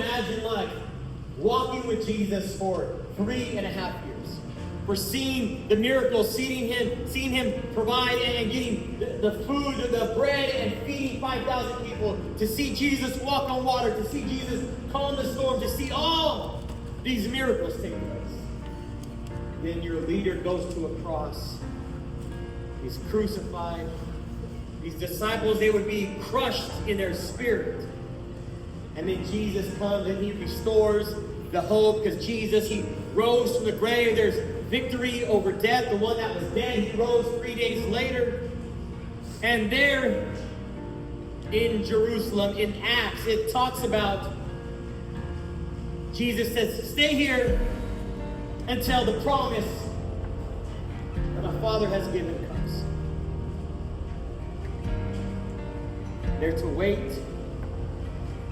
imagine like walking with Jesus for 3.5 years? We're seeing the miracles, seeing him provide and getting the food, the bread, and feeding 5,000 people. To see Jesus walk on water, to see Jesus calm the storm, to see all these miracles take place. Then your leader goes to a cross. He's crucified. These disciples, they would be crushed in their spirit. And then Jesus comes and he restores the hope, because Jesus, he rose from the grave. There's victory over death. The one that was dead, he rose 3 days later. And there in Jerusalem, in Acts, it talks about, Jesus says, stay here until the promise that the Father has given comes. They're to wait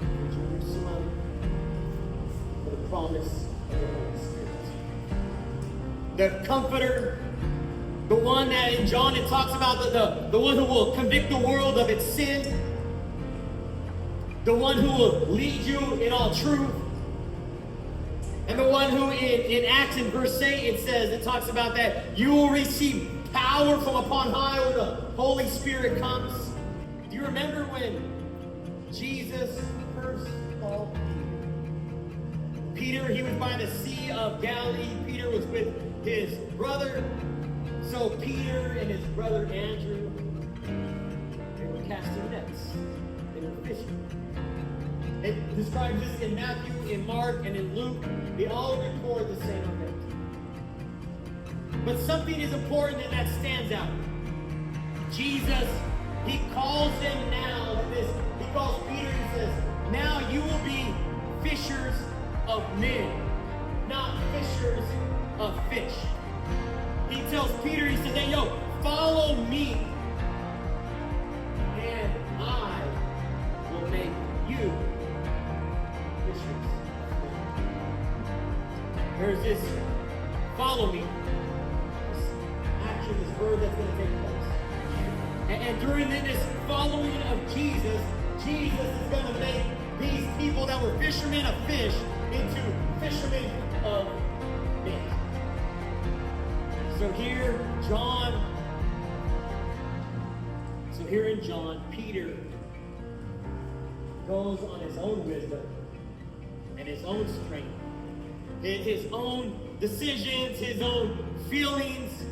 in Jerusalem for the promise of the Holy Spirit. The Comforter, the one that in John it talks about, the one who will convict the world of its sin, the one who will lead you in all truth, and the one who in Acts in verse 8 it says, it talks about that you will receive power from upon high when the Holy Spirit comes. Do you remember when Jesus first called Peter? Peter, he was by the Sea of Galilee. Peter was with his brother. So Peter and his brother Andrew, they were casting nets. They were fishing. It describes this in Matthew, in Mark, and in Luke. They all record the same event. But something is important and that stands out. Jesus, he calls them now. He calls Peter and says, now you will be fishers of men, not fishers of fish. He tells Peter, he says, hey, yo, follow me, and I will make you fishers. There's this follow me, this action, this verb that's going to take place. And during this following of Jesus, Jesus is going to make these people that were fishermen of fish into fishermen of men. So here in John, Peter goes on his own wisdom and his own strength, his own decisions, his own feelings.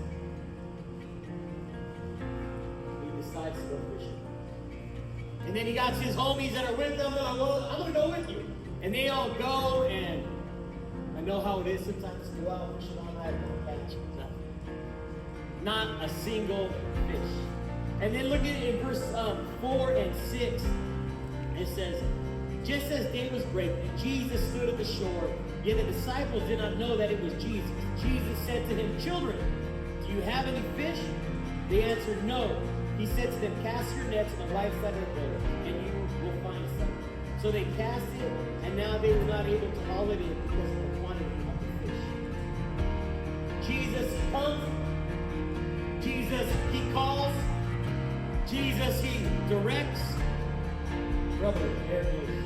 He decides to go fishing. And then he got his homies that are with him. They're like, well, I'm going to go with you. And they all go, and I know how it is sometimes to go out fishing all night and come back to nothing. Not a single fish. And then look at it in verse 4 and 6. It says, just as day was breaking, Jesus stood at the shore, yet the disciples did not know that it was Jesus. Jesus said to them, children, do you have any fish? They answered, no. He said to them, cast your nets on the right side of the boat, and you will find some. So they cast it, and now they were not able to haul it in because of the quantity of the fish. Jesus comes. Jesus, he calls. Jesus, he directs. Brother, there it is.